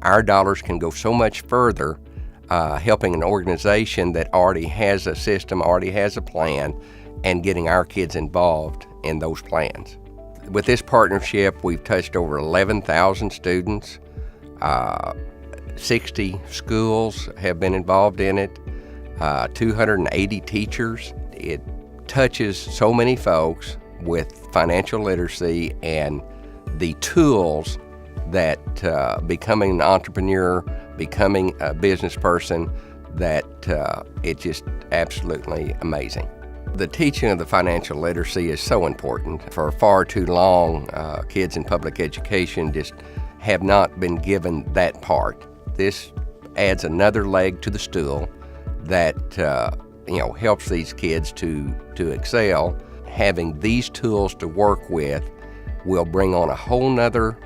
our dollars can go so much further helping an organization that already has a system, already has a plan, and getting our kids involved in those plans. With this partnership, we've touched over 11,000 students. 60 schools have been involved in it, 280 teachers. It touches so many folks with financial literacy and the tools that becoming an entrepreneur, becoming a business person, that it's just absolutely amazing. The teaching of the financial literacy is so important. For far too long, kids in public education just have not been given that part. This adds another leg to the stool that helps these kids to excel. Having these tools to work with will bring on a whole nother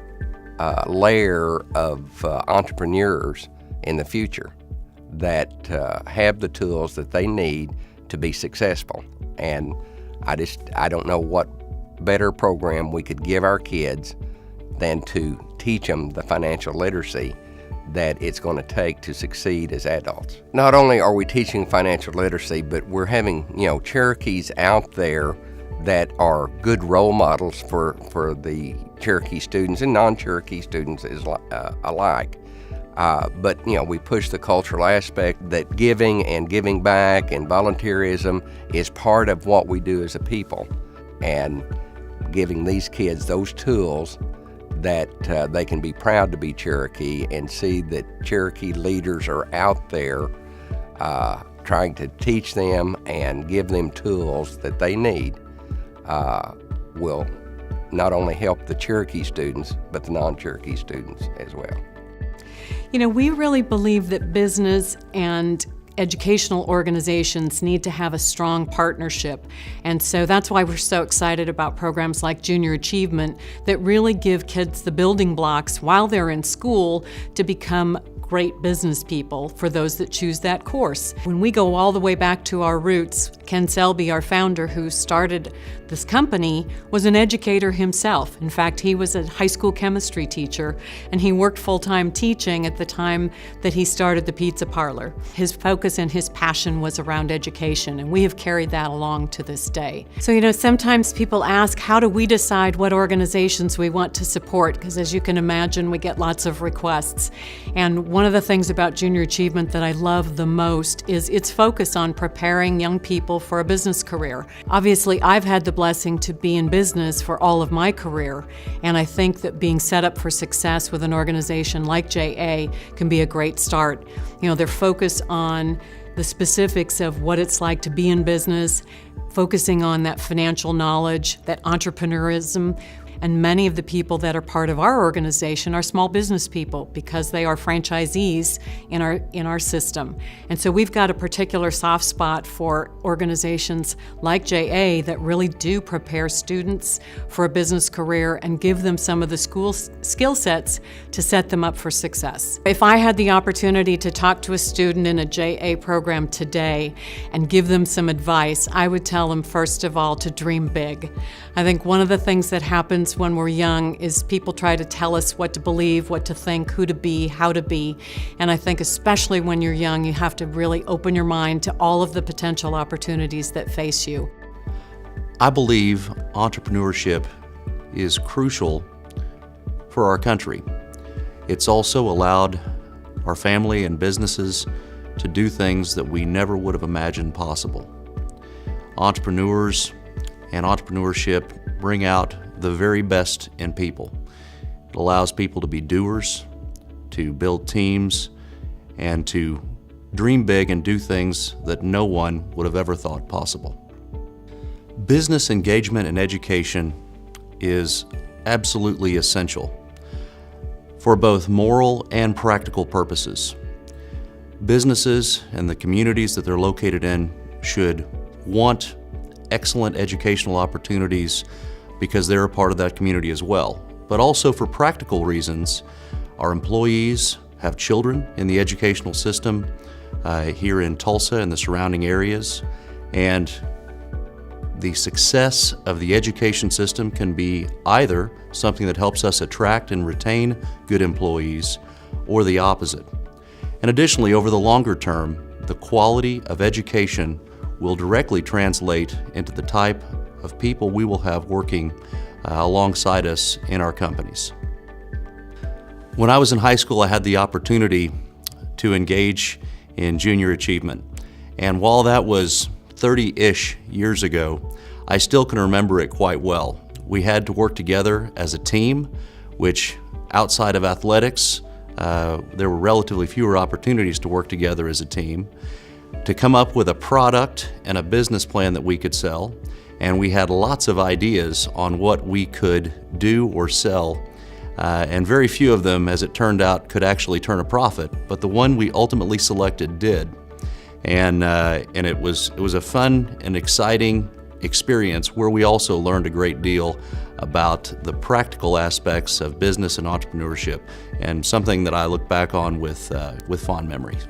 layer of entrepreneurs in the future that have the tools that they need to be successful. And I don't know what better program we could give our kids than to teach them the financial literacy that it's going to take to succeed as adults. Not only are we teaching financial literacy, but we're having Cherokees out there that are good role models for the Cherokee students and non-Cherokee students alike. But we push the cultural aspect that giving and giving back and volunteerism is part of what we do as a people, and giving these kids those tools that they can be proud to be Cherokee and see that Cherokee leaders are out there trying to teach them and give them tools that they need will not only help the Cherokee students, but the non-Cherokee students as well. We really believe that business and educational organizations need to have a strong partnership. And so that's why we're so excited about programs like Junior Achievement that really give kids the building blocks while they're in school to become great business people for those that choose that course. When we go all the way back to our roots, Ken Selby, our founder who started this company, was an educator himself. In fact, he was a high school chemistry teacher, and he worked full-time teaching at the time that he started the pizza parlor. His focus and his passion was around education, and we have carried that along to this day. So, sometimes people ask, how do we decide what organizations we want to support? Because as you can imagine, we get lots of requests. And one of the things about Junior Achievement that I love the most is its focus on preparing young people for a business career. Obviously, I've had the blessing to be in business for all of my career, and I think that being set up for success with an organization like JA can be a great start. They're focused on the specifics of what it's like to be in business, focusing on that financial knowledge, that entrepreneurism. And many of the people that are part of our organization are small business people because they are franchisees in our system. And so we've got a particular soft spot for organizations like JA that really do prepare students for a business career and give them some of the school skill sets to set them up for success. If I had the opportunity to talk to a student in a JA program today and give them some advice, I would tell them, first of all, to dream big. I think one of the things that happens when we're young is people try to tell us what to believe, what to think, who to be, how to be. And I think especially when you're young, you have to really open your mind to all of the potential opportunities that face you. I believe entrepreneurship is crucial for our country. It's also allowed our family and businesses to do things that we never would have imagined possible. Entrepreneurs and entrepreneurship bring out the very best in people. It allows people to be doers, to build teams, and to dream big and do things that no one would have ever thought possible. Business engagement and education is absolutely essential for both moral and practical purposes. Businesses and the communities that they're located in should want excellent educational opportunities because they're a part of that community as well. But also for practical reasons, our employees have children in the educational system here in Tulsa and the surrounding areas, and the success of the education system can be either something that helps us attract and retain good employees, or the opposite. And additionally, over the longer term, the quality of education will directly translate into the type of people we will have working alongside us in our companies. When I was in high school, I had the opportunity to engage in junior achievement. And while that was 30-ish years ago, I still can remember it quite well. We had to work together as a team, which outside of athletics, there were relatively fewer opportunities to work together as a team, to come up with a product and a business plan that we could sell. And we had lots of ideas on what we could do or sell. And very few of them, as it turned out, could actually turn a profit, but the one we ultimately selected did. And it was a fun and exciting experience where we also learned a great deal about the practical aspects of business and entrepreneurship, and something that I look back on with fond memories.